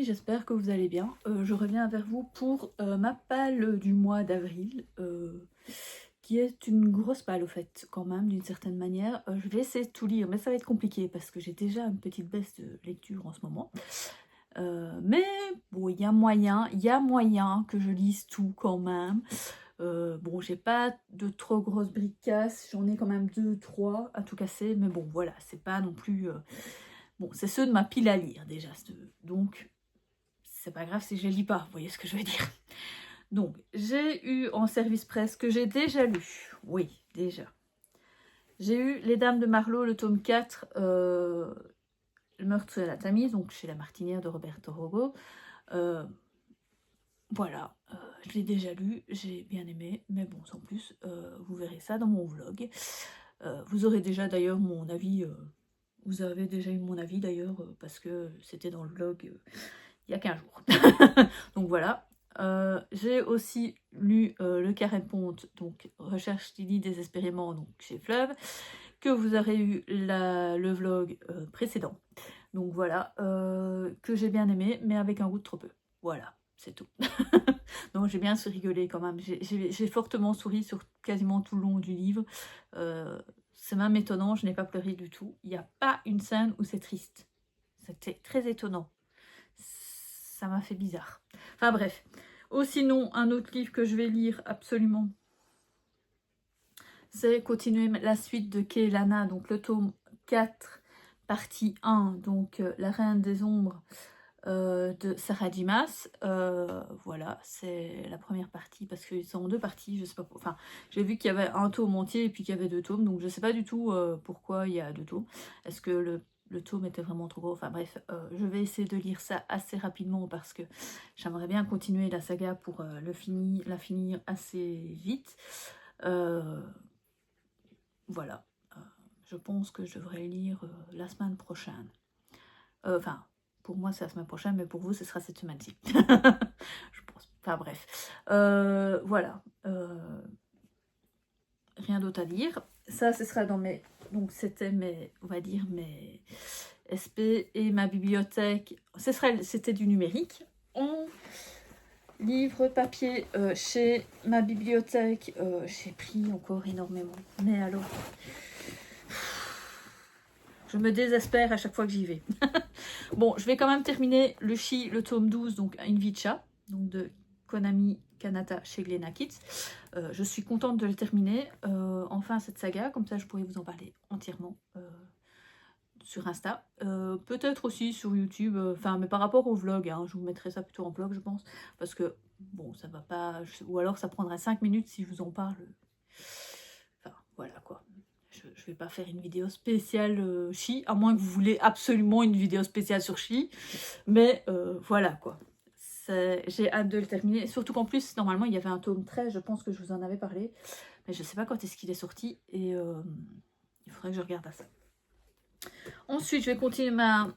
j'espère que vous allez bien. Je reviens vers vous pour ma palle du mois d'avril, qui est une grosse palle au fait, quand même, d'une certaine manière. Je vais essayer de tout lire, mais ça va être compliqué parce que j'ai déjà une petite baisse de lecture en ce moment. Mais bon, il y a moyen que je lise tout quand même. Bon, j'ai pas de trop grosses briques casses, j'en ai quand même 2-3 à tout casser, mais bon, voilà, c'est pas non plus... Bon, c'est ceux de ma pile à lire déjà, donc c'est pas grave si je les lis pas, vous voyez ce que je veux dire. Donc, j'ai eu en service presse que j'ai déjà lu, oui, déjà. J'ai eu Les Dames de Marlowe, le tome 4, Le meurtre à la Tamise, donc chez La Martinière de Roberto Rogo. Voilà, je l'ai déjà lu, j'ai bien aimé, mais bon, sans plus, vous verrez ça dans mon vlog. Vous aurez déjà d'ailleurs mon avis, vous avez déjà eu mon avis d'ailleurs, parce que c'était dans le vlog il y a 15 jours. Donc voilà. J'ai aussi lu Le Carré de Ponte, donc Recherche Lily désespérément, donc chez Fleuve, que vous aurez eu le vlog précédent. Donc voilà, que j'ai bien aimé, mais avec un goût de trop peu. Voilà, c'est tout. Donc j'ai bien rigolé quand même. J'ai fortement souri sur quasiment tout le long du livre. C'est même étonnant, je n'ai pas pleuré du tout. Il n'y a pas une scène où c'est triste. C'était très étonnant. Ça m'a fait bizarre. Enfin bref. Oh, sinon, un autre livre que je vais lire absolument, c'est continuer la suite de Kehlana, donc le tome 4, partie 1, donc La Reine des Ombres de Sarah Dimas. Voilà, c'est la première partie, parce qu'ils sont en 2 parties, je sais pas, enfin, j'ai vu qu'il y avait un tome entier et puis qu'il y avait 2 tomes, donc je sais pas du tout pourquoi il y a 2 tomes. Est-ce que le tome était vraiment trop gros? Enfin bref, je vais essayer de lire ça assez rapidement parce que j'aimerais bien continuer la saga pour la finir assez vite. Voilà, je pense que je devrais lire la semaine prochaine. Enfin, pour moi c'est la semaine prochaine, mais pour vous ce sera cette semaine-ci. Je pense. Enfin bref. Voilà. Rien d'autre à dire. Ça, ce sera dans mes... Donc c'était mes, on va dire, mes SP et ma bibliothèque. C'était du numérique. En livre papier chez ma bibliothèque, j'ai pris encore énormément. Mais alors... Je me désespère à chaque fois que j'y vais. Bon, je vais quand même terminer le tome 12, donc Invicha, donc de Konami Kanata chez Glénat Kids. Je suis contente de le terminer. Enfin, cette saga, comme ça je pourrais vous en parler entièrement sur Insta. Peut-être aussi sur YouTube, enfin, mais par rapport au vlog, hein, je vous mettrai ça plutôt en vlog, je pense, parce que, bon, ça va pas... Ou alors ça prendrait 5 minutes si je vous en parle. Enfin, voilà, quoi. Je vais pas faire une vidéo spéciale Chi, à moins que vous voulez absolument une vidéo spéciale sur Chi. Mais voilà quoi. J'ai hâte de le terminer. Surtout qu'en plus, normalement, il y avait un tome 13, je pense que je vous en avais parlé. Mais je sais pas quand est-ce qu'il est sorti. Et il faudrait que je regarde à ça. Ensuite, je vais continuer ma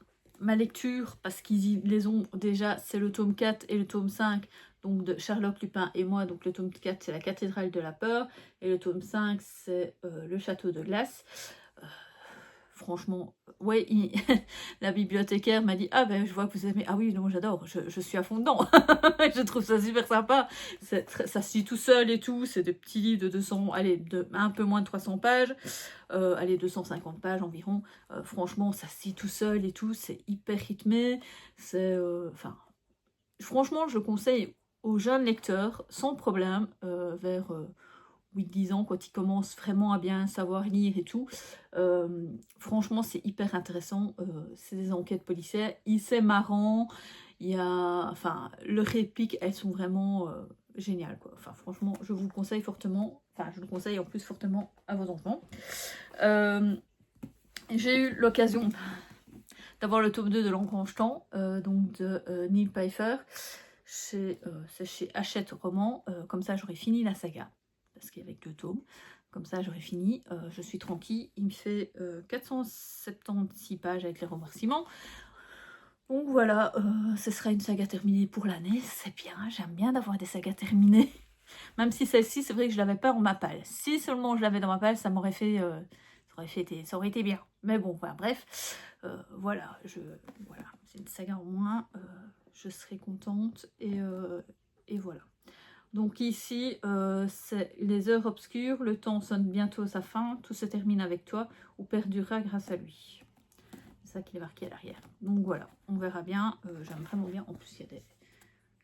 lecture parce qu'ils les ont déjà. C'est le tome 4 et le tome 5. Donc de Sherlock Lupin et moi. Donc le tome 4 c'est La Cathédrale de la Peur. Et le tome 5 c'est Le Château de Glace. Franchement, ouais, la bibliothécaire m'a dit « Ah ben je vois que vous aimez. » Ah oui, non, j'adore, je suis à fond dedans. Je trouve ça super sympa. Ça se lit tout seul et tout. C'est des petits livres de 200, allez, un peu moins de 300 pages. Allez, 250 pages environ. Franchement, ça se lit tout seul et tout. C'est hyper rythmé. C'est... Enfin, franchement, je conseille aux jeunes lecteurs, sans problème, vers 8-10 ans, quand ils commencent vraiment à bien savoir lire et tout. Franchement, c'est hyper intéressant. C'est des enquêtes policières. C'est marrant. Il y a... Enfin, leurs répliques, elles sont vraiment géniales, quoi. Enfin, franchement, je vous le conseille fortement. Enfin, je le conseille en plus fortement à vos enfants. J'ai eu l'occasion d'avoir le tome 2 de L'Engrange-Temps, donc de Neil Pfeiffer. C'est chez Hachette Roman. Comme ça, j'aurais fini la saga. Parce qu'il y avait que 2 tomes. Comme ça, j'aurais fini. Je suis tranquille. Il me fait 476 pages avec les remerciements. Donc voilà, ce sera une saga terminée pour l'année. C'est bien, j'aime bien d'avoir des sagas terminées. Même si celle-ci, c'est vrai que je ne l'avais pas en ma palle. Si seulement je l'avais dans ma palle, ça m'aurait fait... ça aurait été bien. Mais bon, voilà, bref. Voilà, c'est une saga en moins. je serai contente et voilà. Donc ici, c'est les heures obscures, le temps sonne bientôt à sa fin, tout se termine avec toi ou perdurera grâce à lui. C'est ça qui est marqué à l'arrière. Donc voilà, on verra bien. J'aime vraiment bien. En plus, il y a des...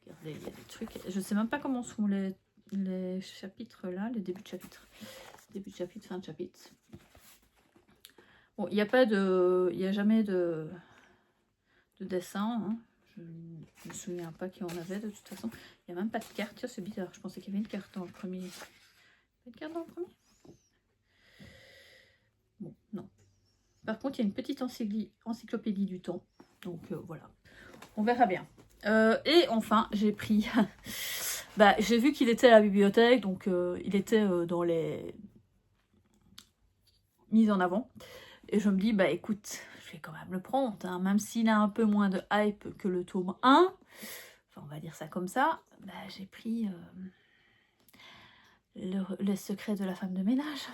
Regardez, il y a des trucs. Je sais même pas comment sont les chapitres là, les débuts de chapitre. Début de chapitre, fin de chapitre. Bon, il n'y a pas de... Il n'y a jamais de dessin. Hein. Je ne me souviens pas qu'il y en avait de toute façon. Il n'y a même pas de carte. Tiens, c'est bizarre. Je pensais qu'il y avait une carte dans le premier. Une carte dans le premier? Bon, non. Par contre, il y a une petite encyclopédie du temps. Donc voilà. On verra bien. Et enfin, j'ai pris... bah, j'ai vu qu'il était à la bibliothèque. Donc il était dans les mises en avant. Et je me dis, bah écoute, je vais quand même le prendre, hein, même s'il a un peu moins de hype que le tome 1, enfin on va dire ça comme ça, bah, j'ai pris le secret de la femme de ménage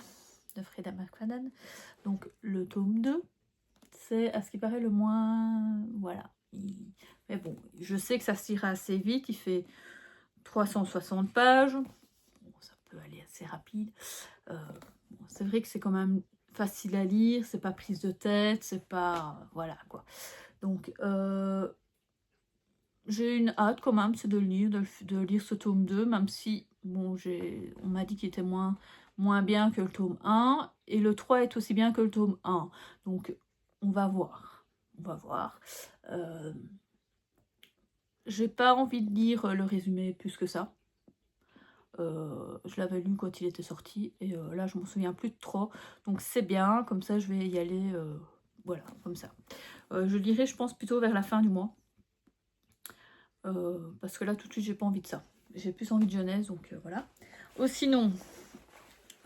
de Freda McFadden. Donc le tome 2, c'est à ce qui paraît le moins... Voilà. Mais bon, je sais que ça se tire assez vite, il fait 360 pages, bon, ça peut aller assez rapide. Bon, c'est vrai que c'est quand même facile à lire, c'est pas prise de tête, c'est pas... Voilà quoi. Donc, j'ai une hâte quand même, c'est de lire ce tome 2, même si, bon, on m'a dit qu'il était moins bien que le tome 1, et le 3 est aussi bien que le tome 1. Donc, on va voir. On va voir. J'ai pas envie de lire le résumé plus que ça. Je l'avais lu quand il était sorti et là je m'en souviens plus de trop, donc c'est bien, comme ça je vais y aller voilà, comme ça. Je lirai je pense plutôt vers la fin du mois parce que là tout de suite j'ai pas envie de ça, j'ai plus envie de jeunesse, donc voilà. Oh, sinon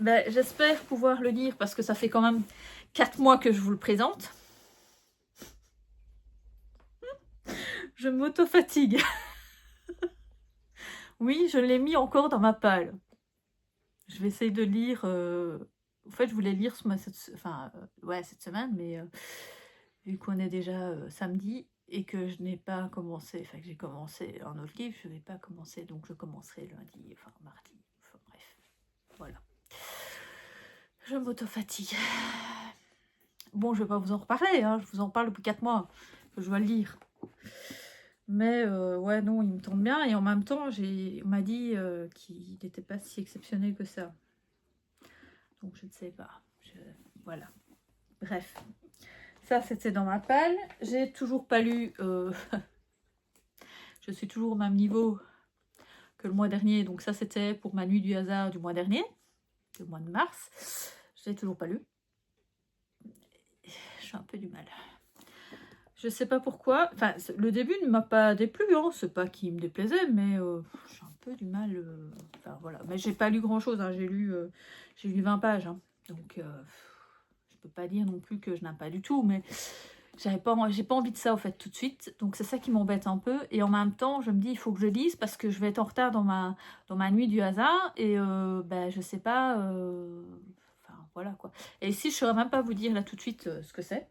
ben, j'espère pouvoir le lire parce que ça fait quand même 4 mois que je vous le présente. Je m'auto-fatigue. Oui, je l'ai mis encore dans ma palle. Je vais essayer de lire. En fait, je voulais lire cette semaine, mais vu qu'on est déjà samedi et que je n'ai pas commencé, enfin que j'ai commencé un autre livre, je ne vais pas commencer, donc je commencerai lundi, enfin mardi, enfin bref, voilà. Je m'auto-fatigue. Bon, je ne vais pas vous en reparler, hein, je vous en parle depuis 4 mois que je dois le lire. Mais ouais, non, il me tombe bien, et en même temps, on m'a dit qu'il n'était pas si exceptionnel que ça. Donc je ne sais pas. Voilà. Bref. Ça, c'était dans ma palle. J'ai toujours pas lu... je suis toujours au même niveau que le mois dernier. Donc ça, c'était pour ma nuit du hasard du mois dernier. Le mois de mars. Je l'ai toujours pas lu. J'ai un peu du mal. Je sais pas pourquoi. Enfin, le début ne m'a pas déplu. Hein. C'est pas qu'il me déplaisait, mais j'ai un peu du mal. Enfin, voilà. Mais j'ai pas lu grand-chose. Hein. J'ai lu 20 pages. Hein. Donc, je peux pas dire non plus que je n'aime pas du tout. Mais j'ai pas envie de ça, au fait, tout de suite. Donc, c'est ça qui m'embête un peu. Et en même temps, je me dis, il faut que je lise parce que je vais être en retard dans ma nuit du hasard. Et ben, je sais pas... Enfin, voilà, quoi. Et ici, je ne saurais même pas vous dire, là, tout de suite, ce que c'est.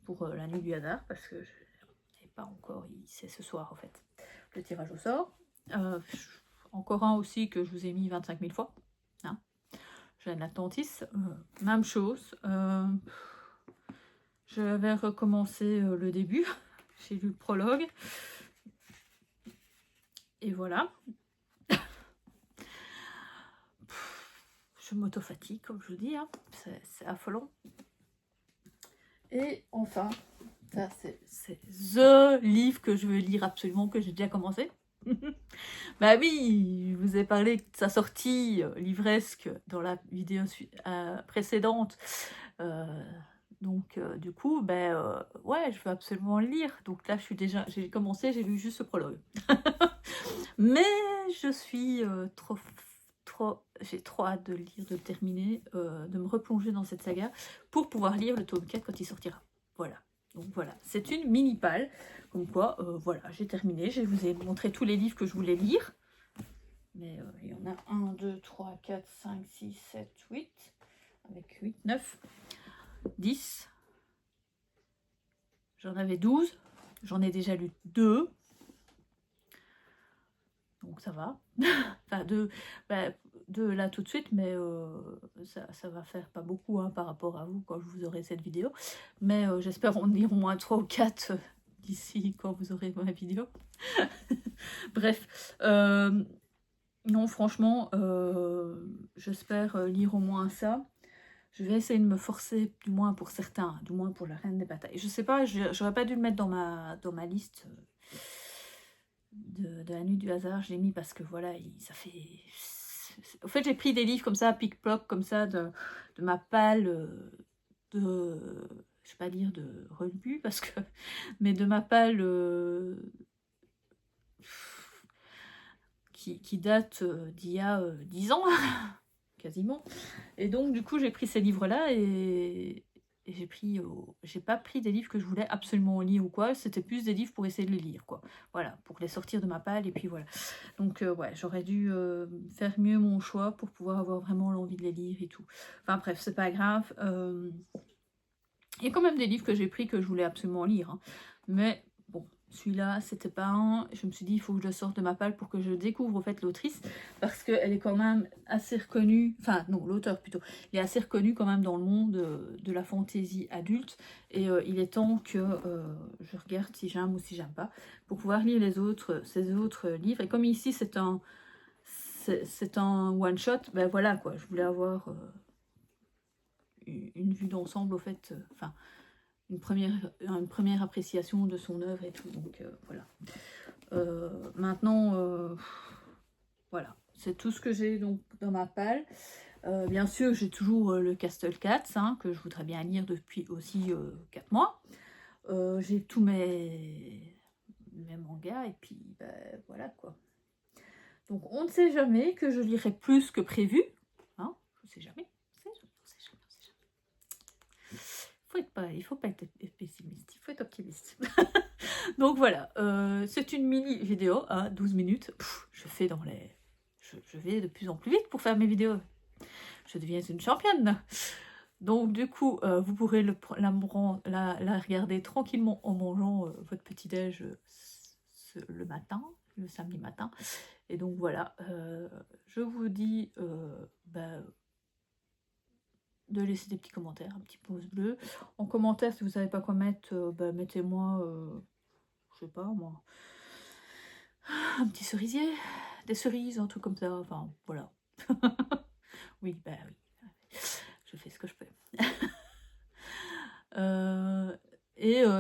Pour la nuit du hasard, parce que je n'ai pas encore, c'est ce soir en fait, le tirage au sort. Encore un aussi que je vous ai mis 25 000 fois. Hein. Jeanne l'Atlantis, même chose. Je vais recommencer le début. J'ai lu le prologue. Et voilà. Je m'auto-fatigue, comme je vous dis. Hein. C'est affolant. Et enfin, ça c'est THE livre que je veux lire absolument, que j'ai déjà commencé. Bah oui, je vous ai parlé de sa sortie livresque dans la vidéo précédente. Donc du coup, ouais, je veux absolument le lire. Donc là, j'ai commencé, j'ai lu juste ce prologue. Mais je suis j'ai trop hâte de le lire, de le terminer, de me replonger dans cette saga pour pouvoir lire le tome 4 quand il sortira. Voilà. Donc voilà, c'est une mini palle. Comme quoi, voilà, j'ai terminé. Je vous ai montré tous les livres que je voulais lire. Mais il y en a 1, 2, 3, 4, 5, 6, 7, 8. Avec 8, 9, 10. J'en avais 12. J'en ai déjà lu 2. donc ça va. Enfin, deux là tout de suite, mais ça va faire pas beaucoup hein, par rapport à vous quand je vous aurai cette vidéo. Mais j'espère en lire au moins 3 ou 4 d'ici quand vous aurez ma vidéo. Bref, non franchement, j'espère lire au moins ça. Je vais essayer de me forcer, du moins pour certains, du moins pour la Reine des Batailles. Je sais pas, j'aurais pas dû le mettre dans ma liste de la nuit du hasard. Je l'ai mis parce que voilà, ça fait... En fait, j'ai pris des livres comme ça, pic-ploc, comme ça, de ma palle, je vais pas dire de revue, parce que... Mais de ma palle... qui date d'il y a 10 ans, quasiment. Et donc, du coup, j'ai pris ces livres-là et j'ai pas pris des livres que je voulais absolument lire ou quoi, c'était plus des livres pour essayer de les lire, quoi. Voilà, pour les sortir de ma palle, et puis voilà. Donc, ouais, j'aurais dû faire mieux mon choix pour pouvoir avoir vraiment l'envie de les lire et tout. Enfin, bref, c'est pas grave. Il y a quand même des livres que j'ai pris que je voulais absolument lire, hein. Mais bon, celui-là, c'était pas un. Je me suis dit, il faut que je le sorte de ma palle pour que je découvre, au fait, l'autrice, parce qu'elle est quand même assez reconnue, enfin, non, l'auteur plutôt, il est assez reconnu quand même dans le monde de la fantaisie adulte, et il est temps que je regarde si j'aime ou si j'aime pas, pour pouvoir lire ces autres livres. Et comme ici, c'est un one-shot, ben voilà, quoi, je voulais avoir une vue d'ensemble, au fait, enfin, une première appréciation de son œuvre et tout, donc voilà. Maintenant, voilà, c'est tout ce que j'ai donc dans ma palle. Bien sûr, j'ai toujours le Castle Cats, hein, que je voudrais bien lire depuis aussi 4 mois. J'ai tous mes mangas, et puis ben, voilà quoi. Donc on ne sait jamais que je lirai plus que prévu, hein, je ne sais jamais. Il faut pas être pessimiste, il faut être optimiste. Donc voilà, c'est une mini vidéo à 12 minutes. Je vais de plus en plus vite pour faire mes vidéos. Je deviens une championne. Donc du coup, vous pourrez la regarder tranquillement en mangeant votre petit-déj le matin, le samedi matin. Et donc voilà, je vous dis... de laisser des petits commentaires, un petit pouce bleu. En commentaire, si vous savez pas quoi mettre, mettez-moi, je sais pas moi, un petit cerisier, des cerises, un truc comme ça, enfin voilà. Oui, bah oui, je fais ce que je peux.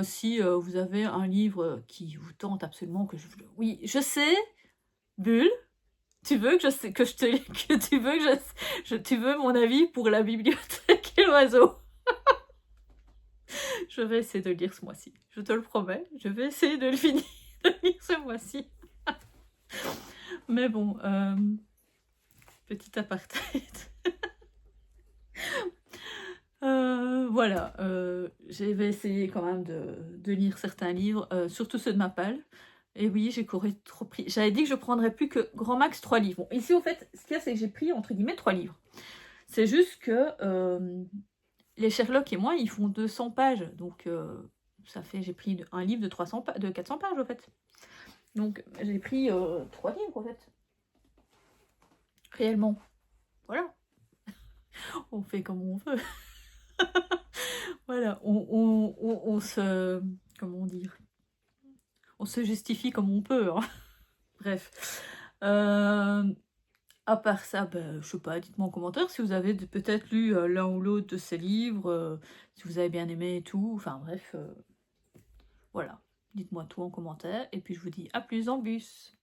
Si vous avez un livre qui vous tente absolument, oui, je sais, Bulle, tu veux tu veux mon avis pour la bibliothèque et l'oiseau. Je vais essayer de le lire ce mois-ci. Je te le promets. Je vais essayer de le finir de lire ce mois-ci. Mais bon, petit apartheid. Voilà. Je vais essayer quand même de lire certains livres, surtout ceux de ma palle. Et oui, j'ai trop pris. J'avais dit que je prendrais plus que grand max 3 livres. Bon, ici, au fait, ce qu'il y a, c'est que j'ai pris, entre guillemets, 3 livres. C'est juste que les Sherlock et moi, ils font 200 pages. Donc, ça fait, j'ai pris un livre de 400 pages, au fait. Donc, j'ai pris 3 livres, au fait. Réellement. Voilà. On fait comme on veut. Voilà. On se... Comment dire, on se justifie comme on peut, hein. Bref. À part ça, je sais pas, dites-moi en commentaire si vous avez peut-être lu l'un ou l'autre de ces livres, si vous avez bien aimé et tout. Enfin bref, voilà. Dites-moi tout en commentaire. Et puis je vous dis à plus en bus.